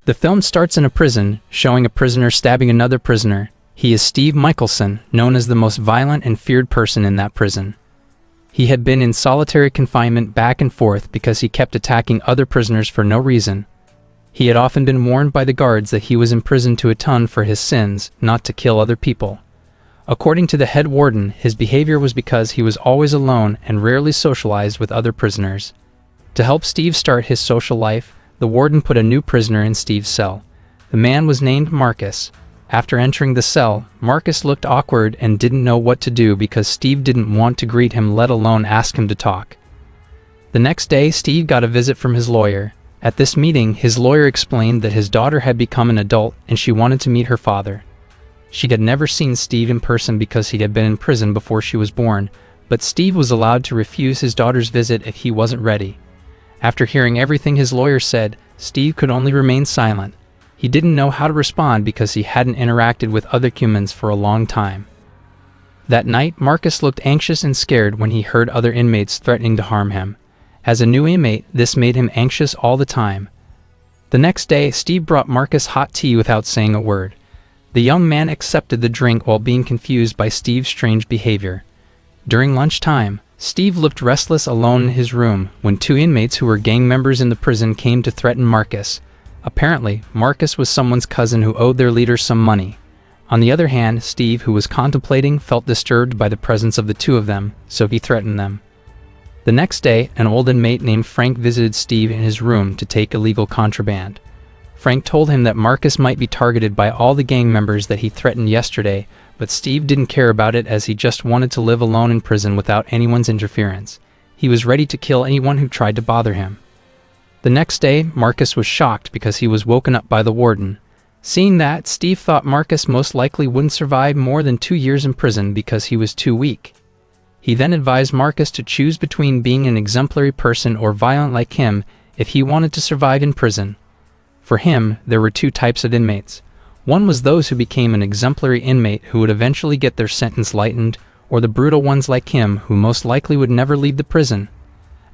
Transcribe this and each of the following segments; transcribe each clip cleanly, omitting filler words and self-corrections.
The film starts in a prison, showing a prisoner stabbing another prisoner. He is Steve Michelson, known as the most violent and feared person in that prison. He had been in solitary confinement back and forth because he kept attacking other prisoners for no reason. He had often been warned by the guards that he was in prison to atone for his sins, not to kill other people. According to the head warden, his behavior was because he was always alone and rarely socialized with other prisoners. To help Steve start his social life, the warden put a new prisoner in Steve's cell. The man was named Marcus. After entering the cell, Marcus looked awkward and didn't know what to do because Steve didn't want to greet him, let alone ask him to talk. The next day, Steve got a visit from his lawyer. At this meeting, his lawyer explained that his daughter had become an adult and she wanted to meet her father. She had never seen Steve in person because he had been in prison before she was born, but Steve was allowed to refuse his daughter's visit if he wasn't ready. After hearing everything his lawyer said, Steve could only remain silent. He didn't know how to respond because he hadn't interacted with other humans for a long time. That night, Marcus looked anxious and scared when he heard other inmates threatening to harm him. As a new inmate, this made him anxious all the time. The next day, Steve brought Marcus hot tea without saying a word. The young man accepted the drink while being confused by Steve's strange behavior. During lunchtime, Steve looked restless alone in his room when two inmates who were gang members in the prison came to threaten Marcus. Apparently, Marcus was someone's cousin who owed their leader some money. On the other hand, Steve, who was contemplating, felt disturbed by the presence of the two of them, so he threatened them. The next day, an old inmate named Frank visited Steve in his room to take illegal contraband. Frank told him that Marcus might be targeted by all the gang members that he threatened yesterday, but Steve didn't care about it as he just wanted to live alone in prison without anyone's interference. He was ready to kill anyone who tried to bother him. The next day, Marcus was shocked because he was woken up by the warden. Seeing that, Steve thought Marcus most likely wouldn't survive more than 2 years in prison because he was too weak. He then advised Marcus to choose between being an exemplary person or violent like him if he wanted to survive in prison. For him, there were two types of inmates. One was those who became an exemplary inmate who would eventually get their sentence lightened, or the brutal ones like him who most likely would never leave the prison.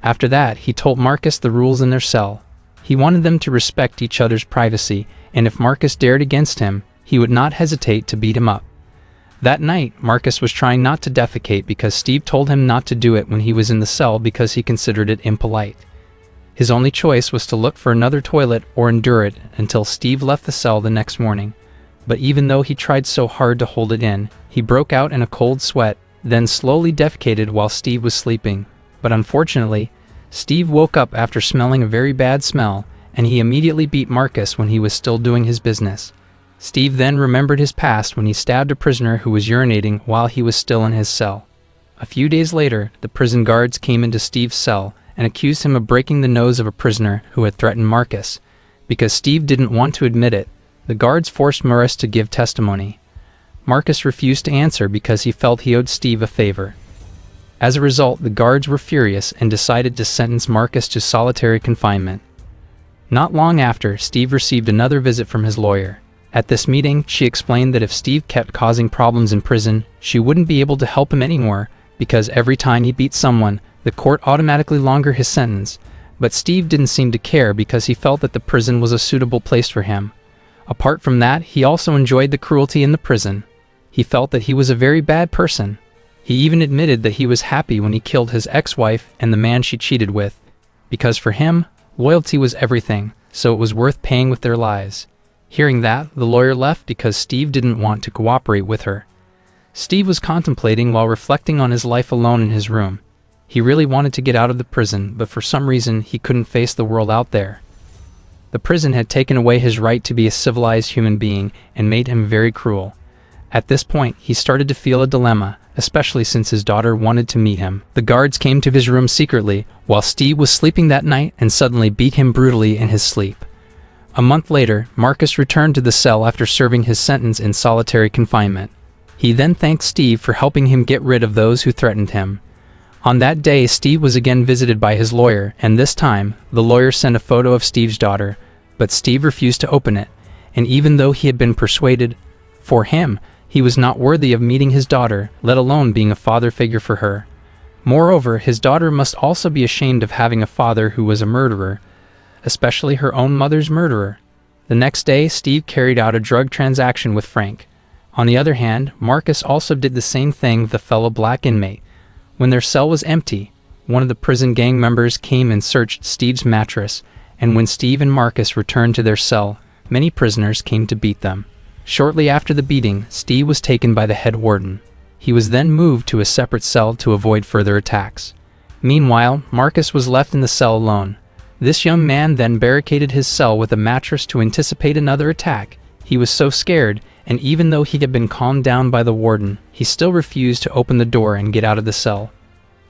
After that, he told Marcus the rules in their cell. He wanted them to respect each other's privacy, and if Marcus dared against him, he would not hesitate to beat him up. That night, Marcus was trying not to defecate because Steve told him not to do it when he was in the cell because he considered it impolite. His only choice was to look for another toilet or endure it until Steve left the cell the next morning. But even though he tried so hard to hold it in, he broke out in a cold sweat, then slowly defecated while Steve was sleeping. But unfortunately, Steve woke up after smelling a very bad smell, and he immediately beat Marcus when he was still doing his business. Steve then remembered his past when he stabbed a prisoner who was urinating while he was still in his cell. A few days later, the prison guards came into Steve's cell and accused him of breaking the nose of a prisoner who had threatened Marcus. Because Steve didn't want to admit it, the guards forced Marcus to give testimony. Marcus refused to answer because he felt he owed Steve a favor. As a result, the guards were furious and decided to sentence Marcus to solitary confinement. Not long after, Steve received another visit from his lawyer. At this meeting, she explained that if Steve kept causing problems in prison, she wouldn't be able to help him anymore because every time he beat someone, the court automatically longer his sentence. But Steve didn't seem to care because he felt that the prison was a suitable place for him. Apart from that, he also enjoyed the cruelty in the prison. He felt that he was a very bad person. He even admitted that he was happy when he killed his ex-wife and the man she cheated with. Because for him, loyalty was everything, so it was worth paying with their lives. Hearing that, the lawyer left because Steve didn't want to cooperate with her. Steve was contemplating while reflecting on his life alone in his room. He really wanted to get out of the prison, but for some reason he couldn't face the world out there. The prison had taken away his right to be a civilized human being and made him very cruel. At this point, he started to feel a dilemma, especially since his daughter wanted to meet him. The guards came to his room secretly while Steve was sleeping that night and suddenly beat him brutally in his sleep. A month later, Marcus returned to the cell after serving his sentence in solitary confinement. He then thanked Steve for helping him get rid of those who threatened him. On that day, Steve was again visited by his lawyer, and this time, the lawyer sent a photo of Steve's daughter, but Steve refused to open it, and even though he had been persuaded, for him, he was not worthy of meeting his daughter, let alone being a father figure for her. Moreover, his daughter must also be ashamed of having a father who was a murderer, especially her own mother's murderer. The next day, Steve carried out a drug transaction with Frank. On the other hand, Marcus also did the same thing with a fellow black inmate. When their cell was empty, one of the prison gang members came and searched Steve's mattress, and when Steve and Marcus returned to their cell, many prisoners came to beat them. Shortly after the beating, Steve was taken by the head warden. He was then moved to a separate cell to avoid further attacks. Meanwhile, Marcus was left in the cell alone. This young man then barricaded his cell with a mattress to anticipate another attack. He was so scared, and even though he had been calmed down by the warden, he still refused to open the door and get out of the cell.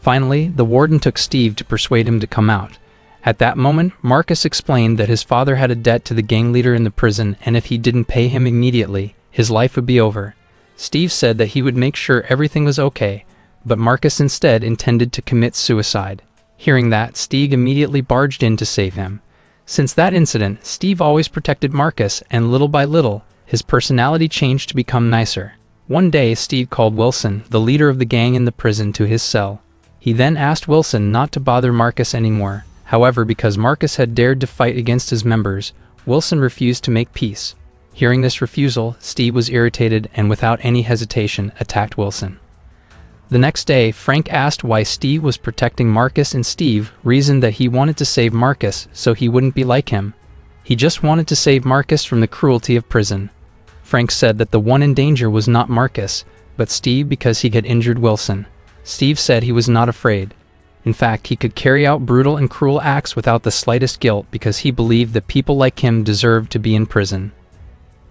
Finally, the warden took Steve to persuade him to come out. At that moment, Marcus explained that his father had a debt to the gang leader in the prison, and if he didn't pay him immediately, his life would be over. Steve said that he would make sure everything was okay, but Marcus instead intended to commit suicide. Hearing that, Steve immediately barged in to save him. Since that incident, Steve always protected Marcus, and little by little, his personality changed to become nicer. One day, Steve called Wilson, the leader of the gang in the prison, to his cell. He then asked Wilson not to bother Marcus anymore. However, because Marcus had dared to fight against his members, Wilson refused to make peace. Hearing this refusal, Steve was irritated and without any hesitation attacked Wilson. The next day, Frank asked why Steve was protecting Marcus, and Steve reasoned that he wanted to save Marcus so he wouldn't be like him. He just wanted to save Marcus from the cruelty of prison. Frank said that the one in danger was not Marcus, but Steve because he had injured Wilson. Steve said he was not afraid. In fact, he could carry out brutal and cruel acts without the slightest guilt because he believed that people like him deserved to be in prison.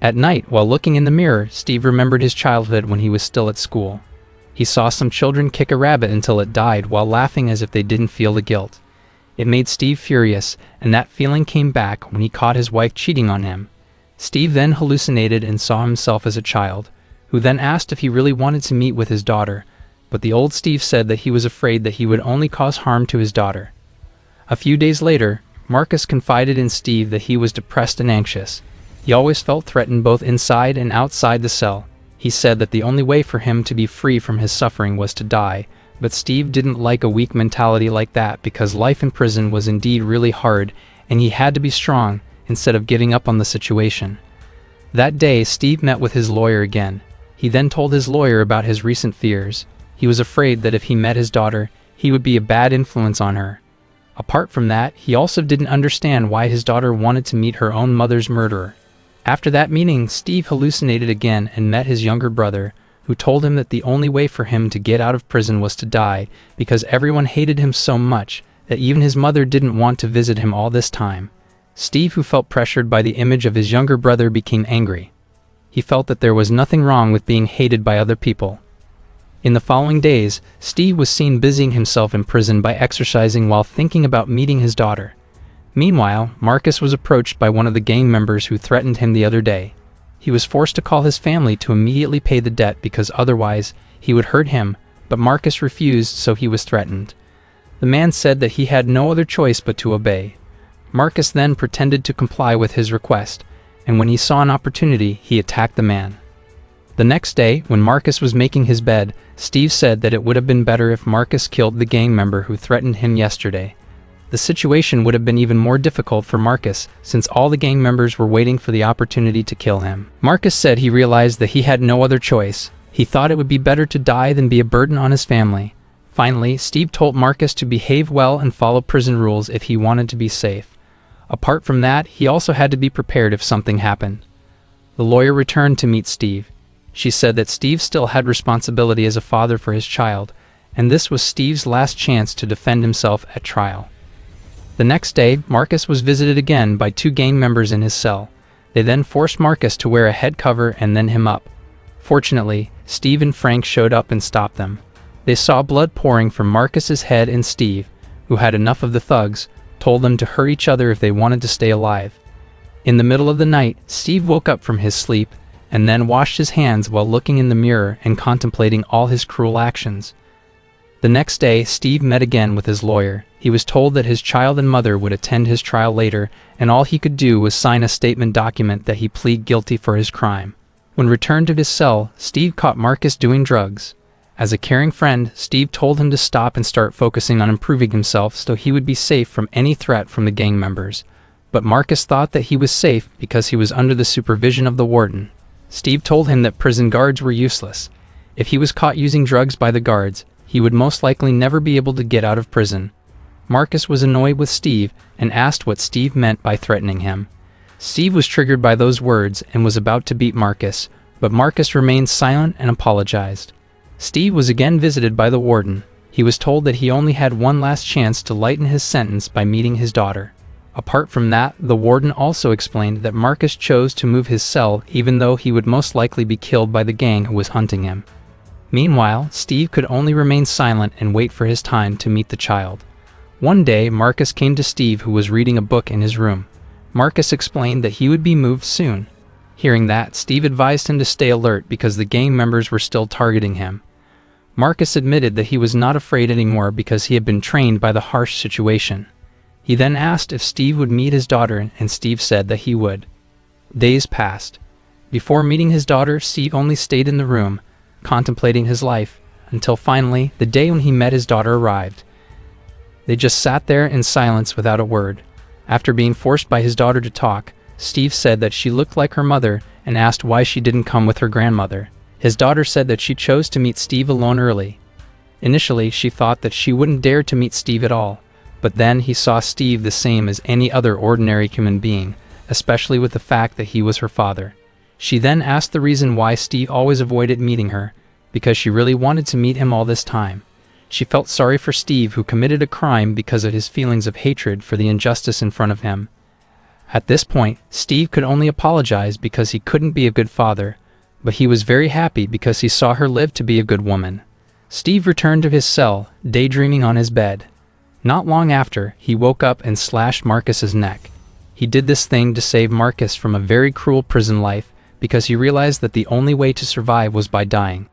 At night, while looking in the mirror, Steve remembered his childhood when he was still at school. He saw some children kick a rabbit until it died while laughing as if they didn't feel the guilt. It made Steve furious, and that feeling came back when he caught his wife cheating on him. Steve then hallucinated and saw himself as a child, who then asked if he really wanted to meet with his daughter, but the old Steve said that he was afraid that he would only cause harm to his daughter. A few days later, Marcus confided in Steve that he was depressed and anxious. He always felt threatened both inside and outside the cell. He said that the only way for him to be free from his suffering was to die, but Steve didn't like a weak mentality like that because life in prison was indeed really hard, and he had to be strong instead of giving up on the situation. That day, Steve met with his lawyer again. He then told his lawyer about his recent fears. He was afraid that if he met his daughter, he would be a bad influence on her. Apart from that, he also didn't understand why his daughter wanted to meet her own mother's murderer. After that meeting, Steve hallucinated again and met his younger brother, who told him that the only way for him to get out of prison was to die because everyone hated him so much that even his mother didn't want to visit him all this time. Steve, who felt pressured by the image of his younger brother, became angry. He felt that there was nothing wrong with being hated by other people. In the following days, Steve was seen busying himself in prison by exercising while thinking about meeting his daughter. Meanwhile, Marcus was approached by one of the gang members who threatened him the other day. He was forced to call his family to immediately pay the debt because otherwise he would hurt him, but Marcus refused, so he was threatened. The man said that he had no other choice but to obey. Marcus then pretended to comply with his request, and when he saw an opportunity, he attacked the man. The next day, when Marcus was making his bed, Steve said that it would have been better if Marcus killed the gang member who threatened him yesterday. The situation would have been even more difficult for Marcus since all the gang members were waiting for the opportunity to kill him. Marcus said he realized that he had no other choice. He thought it would be better to die than be a burden on his family. Finally, Steve told Marcus to behave well and follow prison rules if he wanted to be safe. Apart from that, he also had to be prepared if something happened. The lawyer returned to meet Steve. She said that Steve still had responsibility as a father for his child, and this was Steve's last chance to defend himself at trial. The next day, Marcus was visited again by two gang members in his cell. They then forced Marcus to wear a head cover and then him up. Fortunately, Steve and Frank showed up and stopped them. They saw blood pouring from Marcus's head, and Steve, who had enough of the thugs, told them to hurt each other if they wanted to stay alive. In the middle of the night, Steve woke up from his sleep and then washed his hands while looking in the mirror and contemplating all his cruel actions. The next day, Steve met again with his lawyer. He was told that his child and mother would attend his trial later, and all he could do was sign a statement document that he plead guilty for his crime. When returned to his cell, Steve caught Marcus doing drugs. As a caring friend, Steve told him to stop and start focusing on improving himself so he would be safe from any threat from the gang members. but Marcus thought that he was safe because he was under the supervision of the warden. Steve told him that prison guards were useless. If he was caught using drugs by the guards, he would most likely never be able to get out of prison. Marcus was annoyed with Steve and asked what Steve meant by threatening him. Steve was triggered by those words and was about to beat Marcus, but Marcus remained silent and apologized. Steve was again visited by the warden. He was told that he only had one last chance to lighten his sentence by meeting his daughter. Apart from that, the warden also explained that Marcus chose to move his cell even though he would most likely be killed by the gang who was hunting him. Meanwhile, Steve could only remain silent and wait for his time to meet the child. One day, Marcus came to Steve, who was reading a book in his room. Marcus explained that he would be moved soon. Hearing that, Steve advised him to stay alert because the gang members were still targeting him. Marcus admitted that he was not afraid anymore because he had been trained by the harsh situation. He then asked if Steve would meet his daughter, and Steve said that he would. Days passed. Before meeting his daughter, Steve only stayed in the room, contemplating his life, until finally, the day when he met his daughter arrived. They just sat there in silence without a word. After being forced by his daughter to talk, Steve said that she looked like her mother and asked why she didn't come with her grandmother. His daughter said that she chose to meet Steve alone early. Initially, she thought that she wouldn't dare to meet Steve at all, but then he saw Steve the same as any other ordinary human being, especially with the fact that he was her father. She then asked the reason why Steve always avoided meeting her, because she really wanted to meet him all this time. She felt sorry for Steve, who committed a crime because of his feelings of hatred for the injustice in front of him. At this point, Steve could only apologize because he couldn't be a good father, but he was very happy because he saw her live to be a good woman. Steve returned to his cell, daydreaming on his bed. Not long after, he woke up and slashed Marcus's neck. He did this thing to save Marcus from a very cruel prison life, because he realized that the only way to survive was by dying.